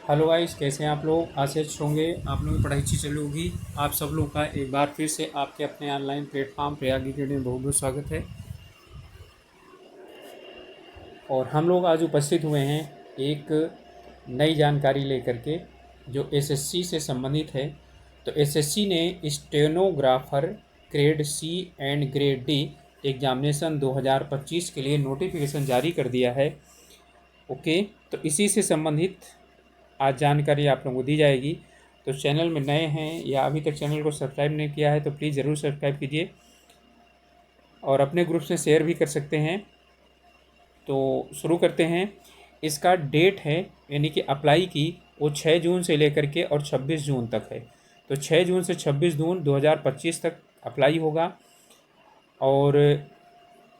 Hello guys, कैसे हैं आप लोग। आशा अच्छे होंगे, आप लोगों की पढ़ाई अच्छी चल रही होगी। आप सब लोग का एक बार फिर से आपके अपने ऑनलाइन प्लेटफॉर्म प्रयाग अकेडमी में बहुत बहुत स्वागत है। और हम लोग आज उपस्थित हुए हैं एक नई जानकारी लेकर के, जो एसएससी से संबंधित है। तो एसएससी ने stenographer grade C and grade D examination 2025 के लिए नोटिफिकेशन जारी कर दिया है। ओके, तो इसी से संबंधित आज जानकारी आप लोगों को दी जाएगी। तो चैनल में नए हैं या अभी तक चैनल को सब्सक्राइब नहीं किया है तो प्लीज़ ज़रूर सब्सक्राइब कीजिए और अपने ग्रुप से शेयर भी कर सकते हैं। तो शुरू करते हैं। इसका डेट है, यानी कि अप्लाई की, वो 6 जून से लेकर के और 26 जून तक है। तो 6 जून से 26 जून 2025 तक अप्लाई होगा। और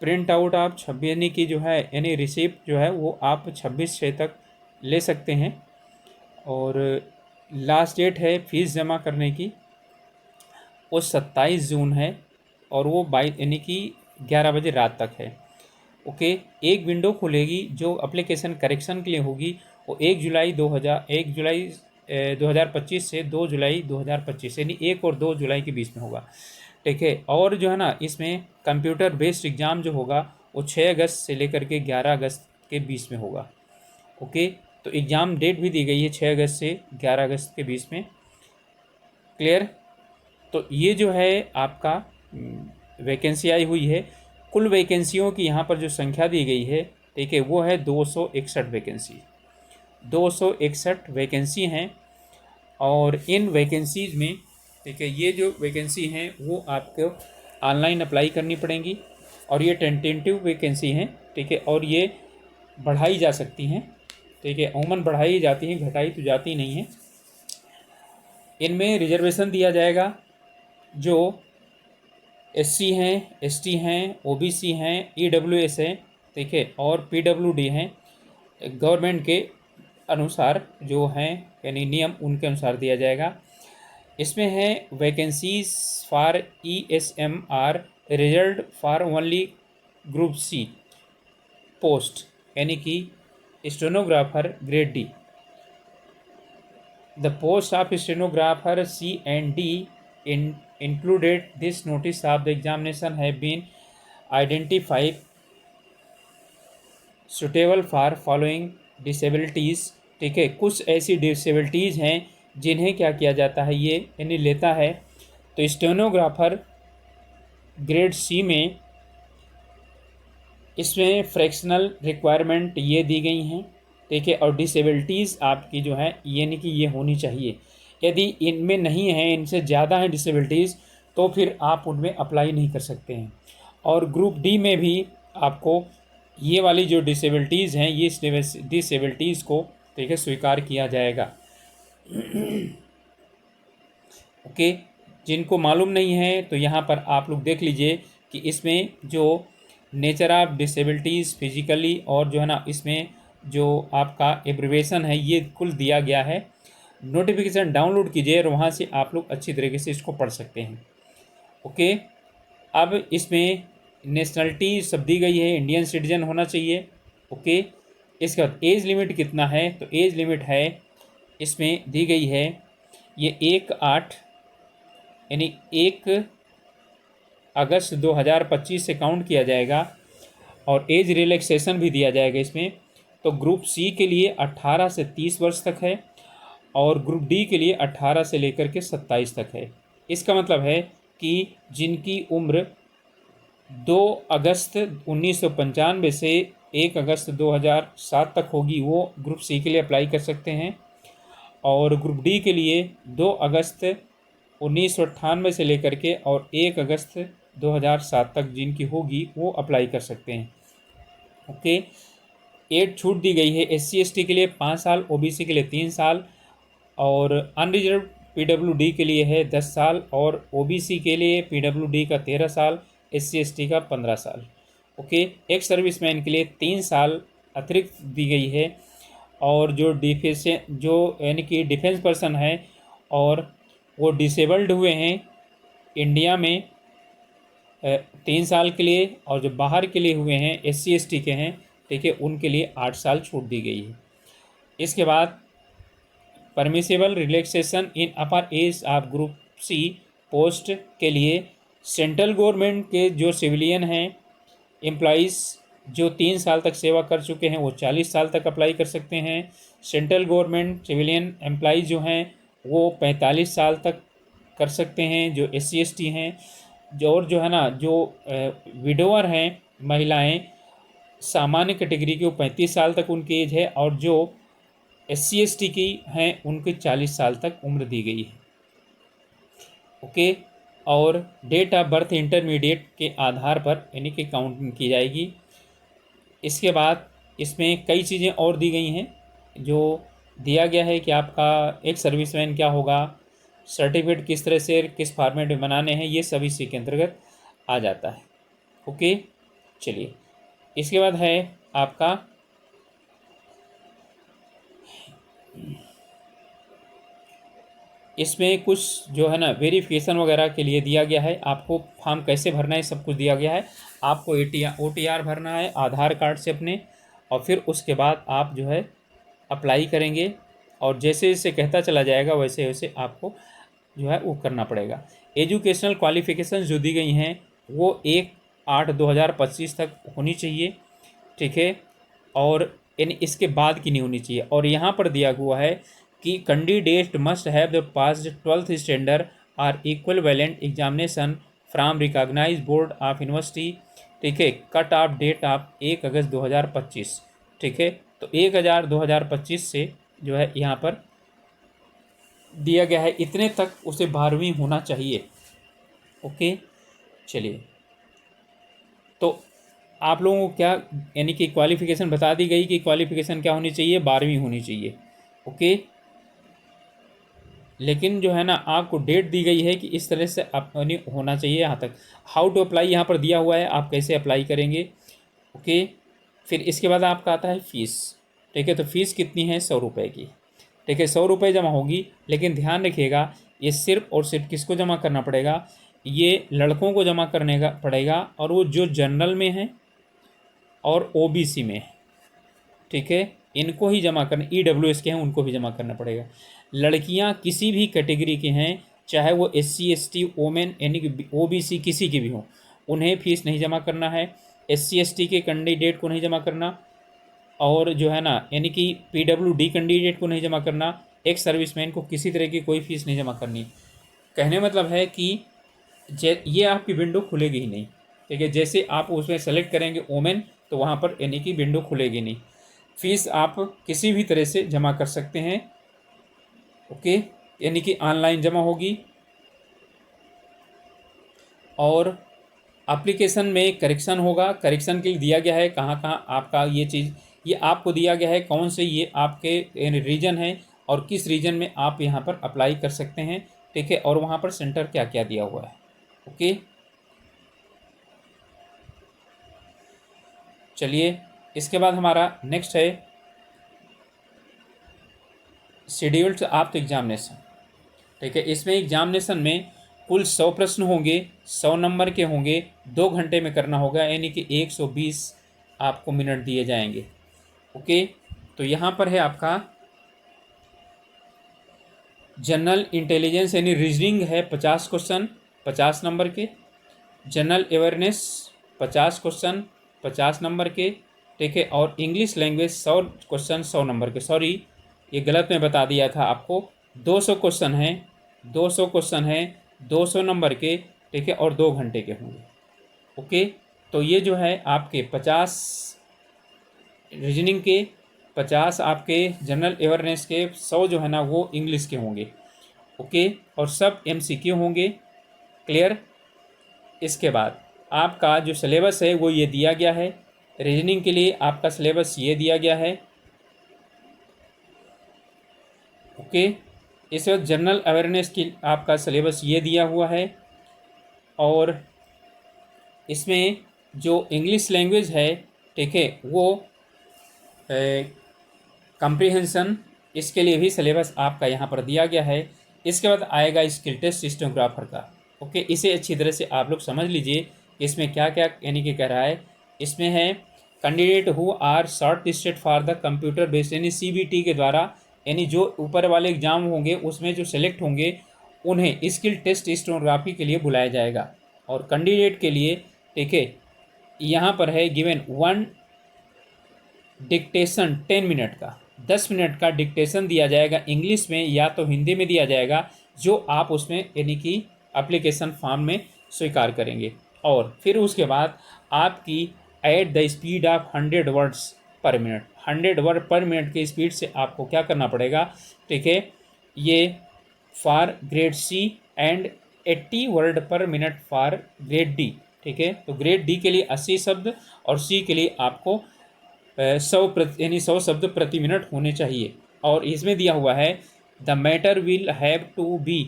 प्रिंट आउट आप 26 यानी कि जो है, यानी रिसिप्ट जो है वो आप 26/6 तक ले सकते हैं। और लास्ट डेट है फीस जमा करने की, वो 27 जून है और वो 22 यानी कि 11 बजे रात तक है। ओके, एक विंडो खुलेगी जो एप्लीकेशन करेक्शन के लिए होगी, वो 1 जुलाई 2025 से 2 जुलाई 2025, यानी 1 और 2 जुलाई के बीच में होगा। ठीक है। और जो है ना, इसमें कंप्यूटर बेस्ड एग्ज़ाम जो होगा वो 6 अगस्त से लेकर के 11 अगस्त के बीच में होगा। ओके, तो एग्ज़ाम डेट भी दी गई है 6 अगस्त से 11 अगस्त के बीच में। क्लियर। तो ये जो है आपका वैकेंसी आई हुई है। कुल वैकेंसियों की यहाँ पर जो संख्या दी गई है, ठीक है, वो है 261 वैकेंसी। 261 वैकेंसी हैं। और इन वैकेंसीज में, ठीक है, ये जो वैकेंसी हैं वो आपको ऑनलाइन अप्लाई करनी पड़ेंगी। और ये टेंटेटिव वैकेंसी हैं, ठीक है, और ये बढ़ाई जा सकती हैं। ठीक है, अमूमन बढ़ाई जाती हैं, घटाई तो जाती नहीं है। इनमें रिजर्वेशन दिया जाएगा जो एससी हैं, एसटी हैं, ओबीसी हैं, ईडब्ल्यूएस हैं, ठीक है, और पीडब्ल्यूडी हैं। गवर्नमेंट के अनुसार जो हैं, यानी नियम उनके अनुसार दिया जाएगा। इसमें है vacancies for ESMR reserved for only group C post, यानी कि stenographer grade D. The post of stenographer C and D included this notice of the examination have been identified suitable for following disabilities। ठीक है, कुछ ऐसी disabilities हैं जिन्हें क्या किया जाता है, ये यानी लेता है। तो स्टेनोग्राफर ग्रेड सी में इसमें फ्रैक्शनल रिक्वायरमेंट ये दी गई हैं। ठीक है, और डिसेबिलिटीज़ आपकी जो है, यानी कि ये होनी चाहिए। यदि इनमें नहीं है, इनसे ज़्यादा है डिसेबिलिटीज़, तो फिर आप उनमें अप्लाई नहीं कर सकते हैं। और ग्रुप डी में भी आपको ये वाली जो डिसेबिलिटीज़ हैं, ये डिसेबिलिटीज़ को, ठीक है, स्वीकार किया जाएगा। ओके, जिनको मालूम नहीं है तो यहाँ पर आप लोग देख लीजिए कि इसमें जो नेचर ऑफ डिसेबिलिटीज़ फिजिकली, और जो है ना, इसमें जो आपका एब्रिवेशन है ये कुल दिया गया है। नोटिफिकेशन डाउनलोड कीजिए और वहाँ से आप लोग अच्छी तरीके से इसको पढ़ सकते हैं। ओके, अब इसमें नेशनलिटी सब दी गई है, इंडियन सिटीजन होना चाहिए। ओके, इसके बाद एज लिमिट कितना है, तो एज लिमिट है इसमें दी गई है, ये 1/8 यानी 1 अगस्त 2025 से काउंट किया जाएगा। और एज रिलैक्सेशन भी दिया जाएगा इसमें। तो ग्रुप सी के लिए 18 से 30 वर्ष तक है और ग्रुप डी के लिए 18 से लेकर के 27 तक है। इसका मतलब है कि जिनकी उम्र 2 अगस्त 1995 से 1 अगस्त 2007 तक होगी, वो ग्रुप सी के लिए अप्लाई कर सकते हैं। और ग्रुप डी के लिए 2 अगस्त 1998 से लेकर के और 1 अगस्त 2007 तक जिनकी होगी वो अप्लाई कर सकते हैं। ओके, एज छूट दी गई है एससी एसटी के लिए 5 साल, ओबीसी के लिए 3 साल, और अनरिजर्व पीडब्ल्यूडी के लिए है 10 साल, और ओबीसी के लिए पीडब्ल्यूडी का 13 साल, एससी एसटी का 15 साल। ओके, एक्स सर्विसमैन के लिए 3 साल अतिरिक्त दी गई है। और जो यानी कि डिफेंस पर्सन है और वो डिसेबल्ड हुए हैं इंडिया में 3 साल के लिए, और जो बाहर के लिए हुए हैं एससी एसटी के हैं, ठीक है, उनके लिए 8 साल छूट दी गई है। इसके बाद permissible relaxation in upper age of group C post के लिए सेंट्रल गवर्नमेंट के जो सिविलियन हैं एम्प्लॉइज़ जो 3 साल तक सेवा कर चुके हैं वो 40 साल तक अप्लाई कर सकते हैं। सेंट्रल गवर्नमेंट सिविलियन एम्प्लॉइज़ जो हैं वो 45 साल तक कर सकते हैं जो SC/ST हैं। जो और जो है ना जो विडोवर हैं महिलाएं सामान्य कैटेगरी की वो 35 साल तक उनकी एज है, और जो SC/ST की हैं उनकी 40 साल तक उम्र दी गई है। ओके, और डेट ऑफ बर्थ इंटरमीडिएट के आधार पर यानी कि काउंटिंग की जाएगी। इसके बाद इसमें कई चीज़ें और दी गई हैं जो दिया गया है कि आपका एक सर्विसमैन क्या होगा, सर्टिफिकेट किस तरह से किस फॉर्मेट में बनाने हैं, ये सभी इसी के अंतर्गत आ जाता है। ओके, चलिए इसके बाद है आपका इसमें कुछ जो है ना वेरिफिकेशन वगैरह के लिए दिया गया है। आपको फॉर्म कैसे भरना है सब कुछ दिया गया है। आपको OTR भरना है आधार कार्ड से अपने, और फिर उसके बाद आप जो है अप्लाई करेंगे, और जैसे जैसे कहता चला जाएगा वैसे वैसे आपको जो है वो करना पड़ेगा। एजुकेशनल क्वालिफ़िकेशन जो दी गई हैं वो 1/8/2025 तक होनी चाहिए, ठीक है, और यानी इसके बाद की नहीं होनी चाहिए। और यहाँ पर दिया हुआ है कि candidate must have the passed 12th standard or equivalent examination from recognise board of university, ठीक है। Cut off date of 1 August 2025, ठीक है। तो 1/2025 से जो है यहाँ पर दिया गया है इतने तक उसे 12वीं होना चाहिए। ओके, चलिए तो आप लोगों को क्या यानी कि क्वालिफ़िकेशन बता दी गई कि क्वालिफ़िकेशन क्या होनी चाहिए, 12वीं होनी चाहिए। ओके, लेकिन जो है ना आपको डेट दी गई है कि इस तरह से अपनी होना चाहिए यहाँ तक। हाउ टू अप्लाई यहाँ पर दिया हुआ है, आप कैसे अप्लाई करेंगे। ओके, फिर इसके बाद आपका आता है फ़ीस, ठीक है। तो फीस कितनी है, 100 रुपये की, ठीक है। 100 रुपये जमा होगी, लेकिन ध्यान रखिएगा ये सिर्फ और सिर्फ किसको जमा करना पड़ेगा, ये लड़कों को जमा करने का पड़ेगा, और वो जो जनरल में हैं और OBC में है, ठीक है, इनको ही जमा करना। EWS के हैं उनको भी जमा करना पड़ेगा। लड़कियां किसी भी कैटेगरी के हैं, चाहे वो SC/ST वोमेन यानी कि OBC किसी की भी हो, उन्हें फीस नहीं जमा करना है। SC/ST के कैंडिडेट को नहीं जमा करना, और जो है ना यानी कि PWD कैंडिडेट को नहीं जमा करना। एक सर्विसमैन को किसी तरह की कोई फीस नहीं जमा करनी। कहने मतलब है कि ये आपकी विंडो खुलेगी ही नहीं, ठीक है। जैसे आप उसमें सेलेक्ट करेंगे वोमेन, तो वहाँ पर यानी कि विंडो खुलेगी नहीं। फीस आप किसी भी तरह से जमा कर सकते हैं। ओके, यानी कि ऑनलाइन जमा होगी, और एप्लीकेशन में करेक्शन होगा। करेक्शन के लिए दिया गया है कहाँ कहाँ आपका ये चीज़, ये आपको दिया गया है कौन से ये आपके रीजन है और किस रीजन में आप यहाँ पर अप्लाई कर सकते हैं, ठीक है। और वहाँ पर सेंटर क्या क्या दिया हुआ है। ओके, चलिए इसके बाद हमारा नेक्स्ट है शेड्यूल्ड ऑफ एग्जामिनेशन, ठीक है। इसमें एग्जामिनेशन में कुल 100 प्रश्न होंगे, 100 नंबर के होंगे, 2 घंटे में करना होगा, यानी कि 120 आपको मिनट दिए जाएंगे। ओके, तो यहाँ पर है आपका जनरल इंटेलिजेंस यानी रीजनिंग है 50 क्वेश्चन 50 नंबर के, जनरल अवेयरनेस 50 क्वेश्चन 50 नंबर के, ठीक है। और इंग्लिश लैंग्वेज 100 क्वेश्चन 100 नंबर के। सॉरी, ये गलत मैं बता दिया था आपको, 200 क्वेश्चन हैं, 200 क्वेश्चन हैं 200 नंबर के, ठीक है, और 2 घंटे के होंगे। ओके, तो ये जो है आपके 50 रीजनिंग के, 50 आपके जनरल अवेयरनेस के, 100 जो है ना वो इंग्लिश के होंगे। ओके, और सब MCQ होंगे। क्लियर। इसके बाद आपका जो सिलेबस है वो ये दिया गया है। रीजनिंग के लिए आपका सिलेबस ये दिया गया है। ओके, इस वक्त जनरल अवेयरनेस की आपका सिलेबस ये दिया हुआ है, और इसमें जो इंग्लिश लैंग्वेज है, ठीक है, वो कम्प्रीहेंशन, इसके लिए भी सिलेबस आपका यहाँ पर दिया गया है। इसके बाद आएगा स्किल टेस्ट स्टेनोग्राफर का। ओके, इसे अच्छी तरह से आप लोग समझ लीजिए इसमें क्या क्या यानी कि कह रहा है। इसमें है candidate who are short listed for the computer based यानी CBT के द्वारा यानी जो ऊपर वाले एग्ज़ाम होंगे उसमें जो सेलेक्ट होंगे उन्हें स्किल टेस्ट स्टेनोग्राफी के लिए बुलाया जाएगा। और कैंडिडेट के लिए, ठीक है, यहाँ पर है गिवन 1 डिक्टेशन 10 मिनट का, 10 मिनट का डिक्टेशन दिया जाएगा इंग्लिश में या तो हिंदी में दिया जाएगा, जो आप उसमें यानी कि एप्लीकेशन फॉर्म में स्वीकार करेंगे। और फिर उसके बाद आपकी at the speed of 100 words per minute, 100 word per minute की स्पीड से आपको क्या करना पड़ेगा, ठीक है, ये for grade C and 80 word per minute for grade D, ठीक है। तो ग्रेड डी के लिए 80 शब्द और सी के लिए आपको 100 शब्द प्रति मिनट होने चाहिए। और इसमें दिया हुआ है the matter will have to be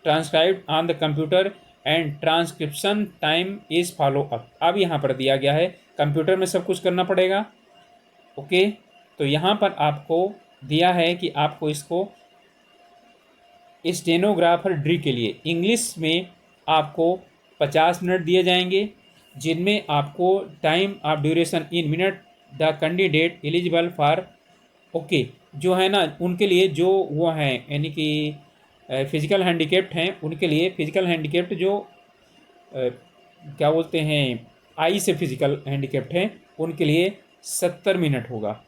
transcribed on the computer and transcription time is follow up. अब यहाँ पर दिया गया है कंप्यूटर में सब कुछ करना पड़ेगा, ओके। तो यहाँ पर आपको दिया है कि आपको इसको स्टेनोग्राफर डी के लिए इंग्लिश में आपको 50 मिनट दिए जाएंगे, जिनमें आपको time of duration in minute the candidate eligible for, okay, जो है ना उनके लिए जो वो हैं यानी कि फिजिकल हैंडीकेप्ट हैं, उनके लिए फिजिकल हैंडीकेप्ट जो क्या बोलते हैं आई से फिजिकल हैंडीकेप्ट हैं, उनके लिए 70 मिनट होगा।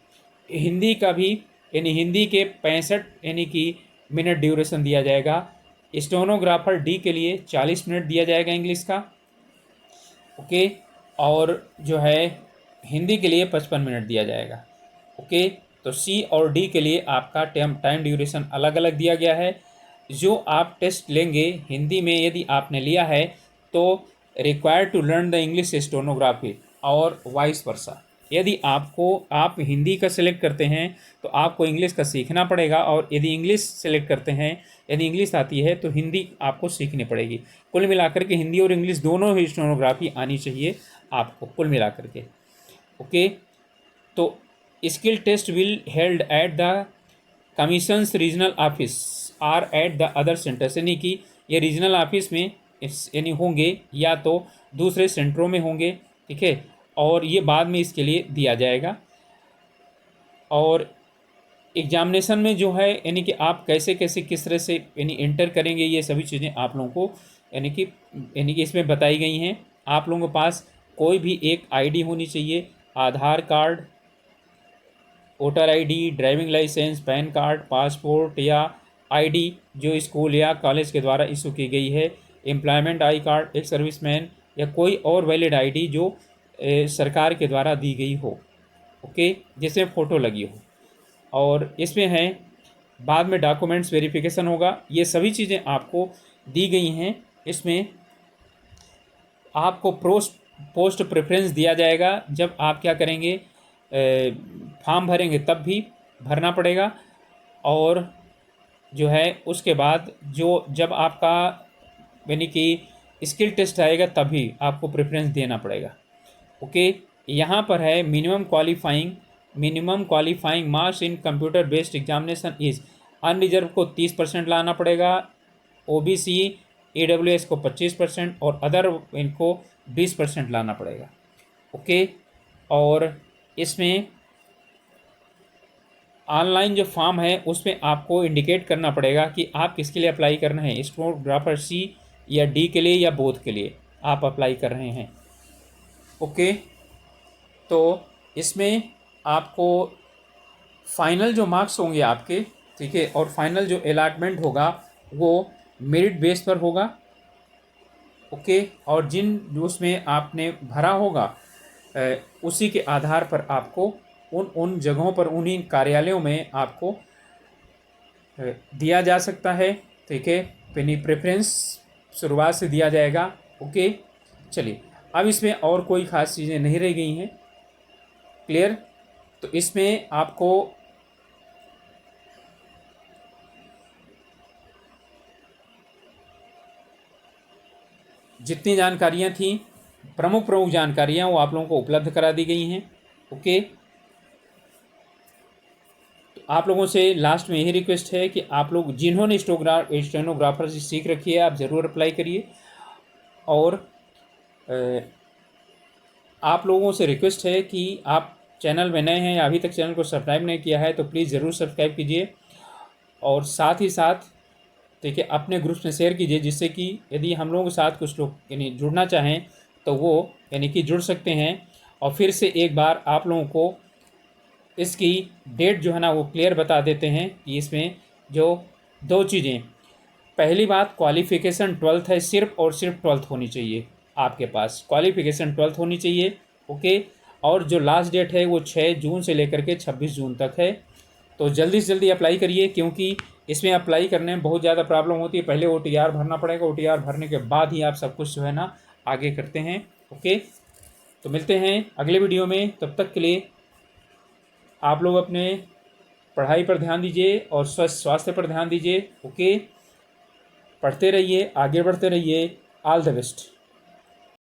हिंदी का भी यानी हिंदी के 65 यानी कि मिनट ड्यूरेशन दिया जाएगा। स्टेनोग्राफर डी के लिए 40 मिनट दिया जाएगा इंग्लिश का, ओके। और जो है हिंदी के लिए 55 मिनट दिया जाएगा, ओके। तो सी और डी के लिए आपका टाइम ड्यूरेशन अलग अलग दिया गया है। जो आप टेस्ट लेंगे हिंदी में यदि आपने लिया है तो required to learn the English stenography और वाइस वर्सा। यदि आप हिंदी का सिलेक्ट करते हैं तो आपको इंग्लिश का सीखना पड़ेगा, और यदि इंग्लिश सेलेक्ट करते हैं, यदि इंग्लिश आती है तो हिंदी आपको सीखनी पड़ेगी। कुल मिलाकर के हिंदी और इंग्लिश दोनों ही स्टेनोग्राफी आनी चाहिए आपको कुल मिलाकर के, ओके। तो skill test will held at the commission's regional office or at the other centres, यानी कि ये रीजनल ऑफिस में यानी होंगे या तो दूसरे सेंटरों में होंगे, ठीक है। और ये बाद में इसके लिए दिया जाएगा। और एग्जामिनेशन में जो है यानी कि आप कैसे कैसे किस तरह से यानी एंटर करेंगे, ये सभी चीज़ें आप लोगों को यानी कि इसमें बताई गई हैं। आप लोगों के पास कोई भी एक आईडी होनी चाहिए, Aadhaar card, voter ID, driving licence, PAN card, passport या आईडी जो स्कूल या कॉलेज के द्वारा इशू की गई है, एम्प्लॉयमेंट आई कार्ड, एक सर्विसमैन या कोई और वैलिड आईडी जो सरकार के द्वारा दी गई हो, ओके, जिसमें फ़ोटो लगी हो। और इसमें है बाद में डॉक्यूमेंट्स वेरिफिकेशन होगा। ये सभी चीज़ें आपको दी गई हैं। इसमें आपको पोस्ट प्रेफरेंस दिया जाएगा। जब आप क्या करेंगे, फॉर्म भरेंगे तब भी भरना पड़ेगा, और जो है उसके बाद जब आपका यानी कि स्किल टेस्ट आएगा तभी आपको प्रेफरेंस देना पड़ेगा, ओके। यहाँ पर है minimum qualifying marks in computer based examination is, unreserved को 30% लाना पड़ेगा, ओबीसी AWS को 25% और अदर इनको 20% लाना पड़ेगा, ओके। और इसमें ऑनलाइन जो फॉर्म है उसमें आपको इंडिकेट करना पड़ेगा कि आप किसके लिए अप्लाई कर रहे हैं, स्टेनोग्राफर सी या डी के लिए या बोथ के लिए आप अप्लाई कर रहे हैं, ओके। तो इसमें आपको फाइनल जो मार्क्स होंगे आपके, ठीक है, और फाइनल जो अलॉटमेंट होगा वो मेरिट बेस पर होगा, ओके। और जिन उसमें आपने भरा होगा उसी के आधार पर आपको उन जगहों पर उन्हीं कार्यालयों में आपको दिया जा सकता है, ठीक है। प्रेफरेंस शुरुआत से दिया जाएगा, ओके। चलिए अब इसमें और कोई ख़ास चीज़ें नहीं रह गई हैं, क्लियर। तो इसमें आपको जितनी जानकारियाँ थीं, प्रमुख जानकारियाँ, वो आप लोगों को उपलब्ध करा दी गई हैं, ओके। तो आप लोगों से लास्ट में यही रिक्वेस्ट है कि आप लोग जिन्होंने स्टेनोग्राफर से सीख रखी है आप ज़रूर अप्लाई करिए। और आप लोगों से रिक्वेस्ट है कि आप चैनल में नए हैं या अभी तक चैनल को सब्सक्राइब नहीं किया है तो प्लीज़ ज़रूर सब्सक्राइब कीजिए, और साथ ही साथ देखिए अपने ग्रुप्स में शेयर कीजिए, जिससे कि यदि हम लोगों के साथ कुछ लोग यानी जुड़ना चाहें तो वो यानी कि जुड़ सकते हैं। और फिर से एक बार आप लोगों को इसकी डेट जो है ना वो क्लियर बता देते हैं कि इसमें जो 2 चीज़ें, पहली बात क्वालिफ़िकेशन 12th है, सिर्फ और सिर्फ 12th होनी चाहिए आपके पास, क्वालिफ़िकेशन 12th होनी चाहिए। ओके। और जो लास्ट डेट है वो 6 जून से लेकर के 26 जून तक है। तो जल्दी से जल्दी अप्लाई करिए, क्योंकि इसमें अप्लाई करने में बहुत ज़्यादा प्रॉब्लम होती है। पहले OTR भरना पड़ेगा, OTR भरने के बाद ही आप सब कुछ जो है ना आगे करते हैं। ओके। तो मिलते हैं अगले वीडियो में, तब तक के लिए आप लोग अपने पढ़ाई पर ध्यान दीजिए और स्वास्थ्य पर ध्यान दीजिए। ओके। पढ़ते रहिए, आगे बढ़ते रहिए। All the best.